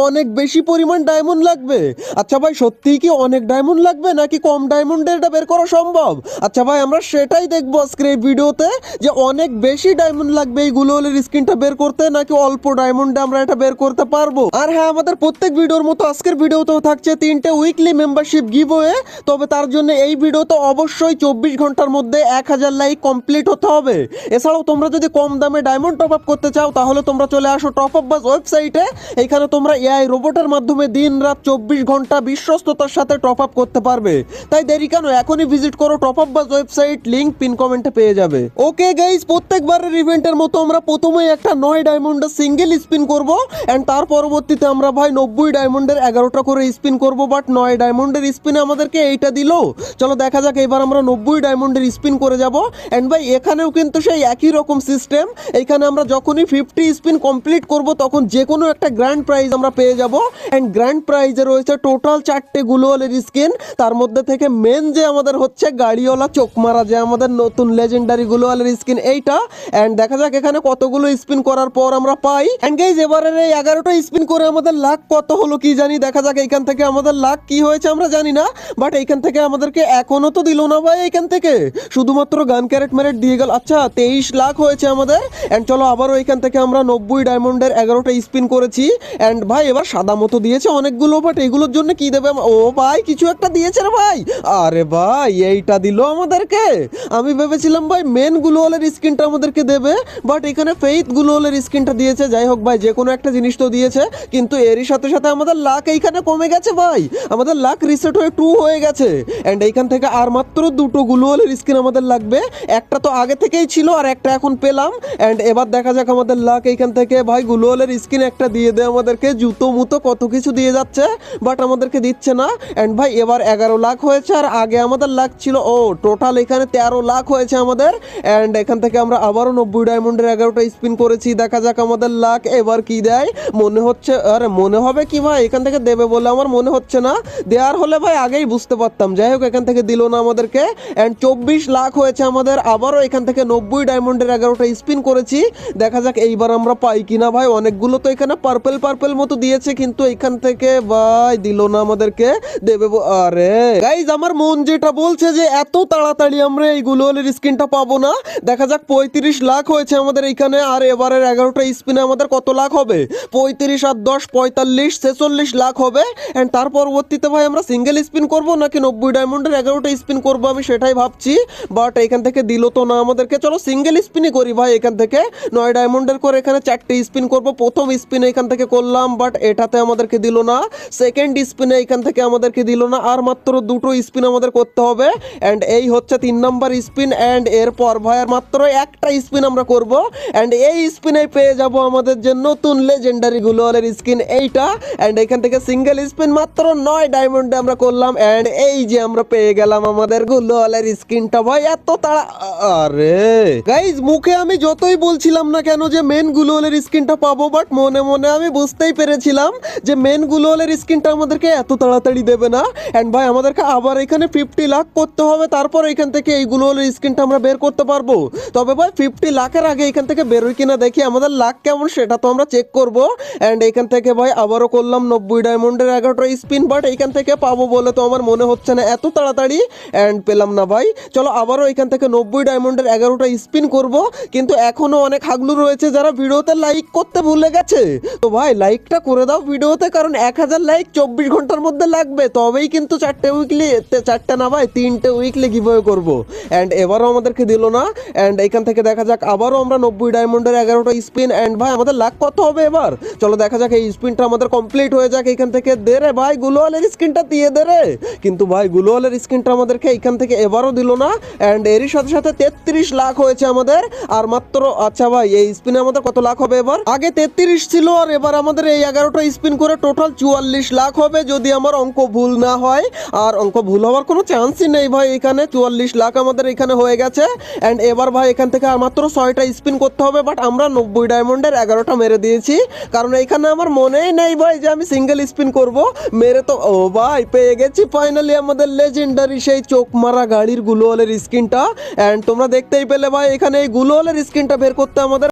অনেক বেশি পরিমাণ ডায়মন্ড লাগবে। আচ্ছা ভাই, সত্যিই কি অনেক ডায়মন্ড লাগবে নাকি কম ডায়মন্ডে এটা বের করা সম্ভব? আচ্ছা ভাই, আমরা সেটাই দেখবো আজকের এই ভিডিওতে, যে অনেক বেশি ডায়মন্ড লাগবে এই গ্লোওয়ালের স্কিনটা বের করতে নাকি অল্প ডায়মন্ডে আমরা এটা বের করতে পারবো। আর হ্যাঁ, আমাদের প্রত্যেক ভিডিওর মতো আজকের ভিডিওতেও থাকছে 3টে উইকলি মেম্বারশিপ গিভওয়ে। তবে তার জন্য এই ভিডিওতে অবশ্যই 24 ঘন্টার মধ্যে 1000 লাইক কমপ্লিট হতে হবে। এছাড়াও তোমরা যদি কম দামে ডায়মন্ড টপ আপ করতে চাও তাহলে তোমরা চলে আসো টপ আপ বাস ওয়েবসাইটে। এখানে তোমরা এআই রোবটের মাধ্যমে দিন রাত 24 ঘন্টা বিশ্বস্ততার সাথে টপ আপ করতে পারবে। তাই দেরি কেন, এখনই ভিজিট করো টপ আপ বাস ওয়েবসাইট, লিংক পিন কমেন্টে পেয়ে যাবে। ওকে গাইস, প্রত্যেকবারের ইভেন্টের মতো আমরা প্রথমেই একটা 9 ডায়মন্ডের সিঙ্গেল স্পিন করব এন্ড তার পরবর্তীতে আমরা ভাই 90 ডায়মন্ডের 11টা করে স্পিন করব। বাট 9 ডায়মন্ডের স্পিনে আমাদেরকে এইটা দিল। চলো দেখা যাক, এবার আমরা 90 ডায়মন্ডের স্পিন করে যাব। এন্ড ভাই এখানেও কিন্তু সেই একই রকম সিস্টেম। এইখানে আমরা যখনই 50 স্পিন কমপ্লিট করব তখন যে কোনো একটা গ্র্যান্ড প্রাইজ আমরা পেয়ে যাব। এন্ড গ্র্যান্ড প্রাইজে রয়েছে টোটাল 4টে গ্লোওয়ালের স্কিন। তার মধ্যে থেকে মেন যে আমাদের হচ্ছে গাড়িওয়ালা চোখমারা, যে আমাদের নতুন লেজেন্ডারি গ্লোওয়ালের স্কিন এইটা। এন্ড দেখা যাক এখানে কতগুলো স্পিন করার পর আমরা পাই। এন্ড গাইস, এবারে এই 11টা স্পিন করে আমাদের লাখ কত হলো কি জানি। দেখা যাক এইখান থেকে আমাদের লাখ কি হয়েছে আমরা জানি না। বাট এইখান থেকে আমাদেরকে এখনো তো দিল না ভাই, এইখান থেকে শুধুমাত্র গান ক্যারেট ম্যারেট দিয়ে গেল। আচ্ছা 23 লাখ হয়েছে আমাদের। এন্ড চলো আবারও এইখান থেকে আমরা 90 ডায়মন্ডের 11টা স্পিন করেছি। এন্ড ভাই এবার সাদা মতো দিয়েছে অনেকগুলো। বাট এগুলোর জন্য কি দেবে? ও ভাই কিছু একটা দিয়েছে রে ভাই। আরে ভাই এইটা দিল আমাদেরকে। আমি ভেবেছিলাম ভাই মেন গ্লোওয়ালের স্কিনটা আমাদেরকে দেবে, বাট এখানে ফেইথ গ্লোওয়ালের স্কিনটা দিয়েছে। যাই হোক ভাই, যে কোনো একটা জিনিস তো দিয়েছে, কিন্তু এরই সাথে সাথে আমাদের লাক এইখানে কমে গেছে ভাই। আমাদের লাক রিসেট হয়ে 2 হয়ে গেছে। এন্ড এইখান থেকে আর মাত্র 2টো গ্লোওয়ালের স্কিন আমাদের লাগবে। একটা তো আগে থেকেই ছিল আর একটা এখন পেলাম। এন্ড এবার দেখা যাক আমাদের লাক এইখান থেকে ভাই গ্লোওয়ালের স্কিন একটা দিয়ে দেয় আমাদেরকে। জুতো মুতো কত কিছু দিয়ে যাচ্ছে, বাট আমাদেরকে দিচ্ছে না। এন্ড ভাই এবার 11 লাখ হয়েছে, আর আগে আমাদের লাখ ছিল টোটাল এখানে 13 লাখ হয়েছে আমাদের। এন্ড এখান থেকে আমরা আবারও 90 ডায়মন্ডের 11টা স্পিন করেছি। দেখা যাক আমাদের লাখ এবার কি দেয়। মনে হচ্ছে, আরে মনে হবে কি ভাই এখান থেকে দেবে বলে আমার মনে হচ্ছে না। দেওয়ার হলে ভাই আগেই বুঝতে পারতাম। যাই হোক, এখান থেকে দিল না আমাদেরকে। এন্ড 24 লাখ হয়েছে আমাদের। আবারও এখান থেকে 90 ডায়মন্ডের 11টা স্পিন করেছি। দেখা যাক এইবার আমরা পাই কিনা ভাই। অনেকগুলো তো এখানে পার্পল পার্পল মতো দিয়েছে, কিন্তু এখান থেকে ভাই দিল না আমাদেরকে। দেবে আরে গাইজ, আমার মন যেটা বলছে যে এত তাড়াতাড়ি আমরা এই গ্লোওয়ালের স্কিনটা পাবো না। দেখা যাক 35 লাখ হয়েছে আমাদের এইখানে। আর এবারের 11টা স্পিনে আমাদের কত লাখ হবে? 35 আর 10 45 46 লাখ হবে। এন্ড তার পরবর্তীতে ভাই আমরা সিঙ্গেল স্পিন করব নাকি 90 ডায়মন্ডের 11টা স্পিন করব, আমি সেটাই ভাবছি। বাট এখান থেকে দিল তো না আমাদেরকে। চলো সিঙ্গেল স্পিনই করি ভাই। এখান থেকে 9 ডায়মন্ডের করে এখানে 4টে স্পিন করব। প্রথম স্পিনে এখান থেকে করলাম, বাট এটাতে আমাদেরকে দিল না। সেকেন্ড স্পিনে এখান থেকে আমাদেরকে দিল না। আর মাত্র 2টো স্পিন আমাদের করতে হবে। এন্ড এই হচ্ছে 3 নাম্বার স্পিন। এন্ড এরপর ভাই আর মাত্র একটা স্পিন আমরা করব। এন্ড এই স্পিনে পেয়ে যাব আমাদের যে নতুন লেজেন্ডারি গ্লোওয়ালের স্কিন এইটা। এন্ড এখান থেকে সিঙ্গেল স্পিন মাত্র 9 ডায়মন্ডে আমরা করলাম। এন্ড এই যে আমরা পেয়ে গেলাম আমাদের গ্লোওয়ালের স্কিনটা ভাই। এত তাড়া, আরে গাইজ মুখে আমি যতই বলছিলাম না কেন যে মেন গ্লোওয়ালের স্কিনটা পাবো, বাট মনে মনে আমি বুঝতেই পেরেছিলাম যে মেন গ্লোওয়ালের স্কিনটা আমাদেরকে এত তাড়াতাড়ি দেবে না। এন্ড ভাই আমাদেরকে আবার এখানে 50 লাখ করতে হবে, তারপর এখান থেকে এই গ্লোওয়ালের স্কিনটা আমরা বের করতে পারবো। তবে ভাই 50 লাখের আগে এখান থেকে বেরোয় কিনা দেখি, আমাদের লাখ কেমন সেটা তো আমরা চেক করব। এন্ড এখান থেকে ভাই আবারও করলাম 90 ডায়মন্ডের 11টা স্পিন, বাট এখান থেকে পাবো বলে তো আমার মনে হচ্ছে না এত তাড়াতাড়ি। এন্ড পেলাম না ভাই। চলো আবারও এখান থেকে 90 ডায়মন্ডের 11টা স্পিন করব। কিন্তু এখনো অনেক হাগলু রয়েছে যারা ভিডিওতে লাইক করতে ভুলে গেছে। তো ভাই লাইকটা করে দাও ভিডিওতে, কারণ 1000 লাইক 24 ঘন্টার মধ্যে লাগবে। তবেই কিন্তু 4টে উইকলি, 4টে না ভাই 3টে উইকলি গিভওয়ে করব। এন্ড এবারও আমাদেরকে দিল না। এন্ড এখান থেকে দেখা যাক আবারও আমরা 90 ডায়মন্ডের 11টা স্পিন। এন্ড ভাই আমাদের লাখ কত হবে এবার? চলো দেখা যাক, এই স্পিনটা আমাদের কমপ্লিট হয়ে যাক। এখান থেকে দে রে ভাই, গ্লোওয়ালের স্কিনটা দিয়ে দে রে। কিন্তু ভাই গ্লোওয়ালের স্কিনটা আমাদেরকে এখান থেকে এবারও দিল না। এন্ড এরই সাথে সাথে 33 লাখ হয়েছে আমাদের। আর মাত্র, আচ্ছা ভাই এই স্পিনে আমাদের কত লাখ হবে এবার? আগে 33 ছিল, আর এবার আমাদের এই 11টা স্পিন করে টোটাল 44 লাখ হবে, যদি আমার অঙ্ক ভুল না হয়। আর অঙ্ক ভুল হওয়ার কোনো চান্সই নেই ভাই। এখানে 44 লাখ আমাদের এখানে হয়ে গেছে। এন্ড এবার ভাই এখান থেকে আর মাত্র 6টা স্পিন করতে হবে। বাট আমরা 90 ডায়মন্ডের 11টা মেরে দিয়েছি, কারণ এইখানে আমার মনেই নেই ভাই যে আমি সিঙ্গেল স্পিন করব। মেরে তো ও ভাই পেয়ে গেছি ফাইনালি আমাদের লেজেন্ডারি সেই চোখ মারা গাড়ির গ্লোওয়ালের স্কিনটা। এন্ড তোমরা দেখতেই পেলে ভাই, এখানে এই গ্লোওয়ালের স্কিনটা বের করতে আমাদের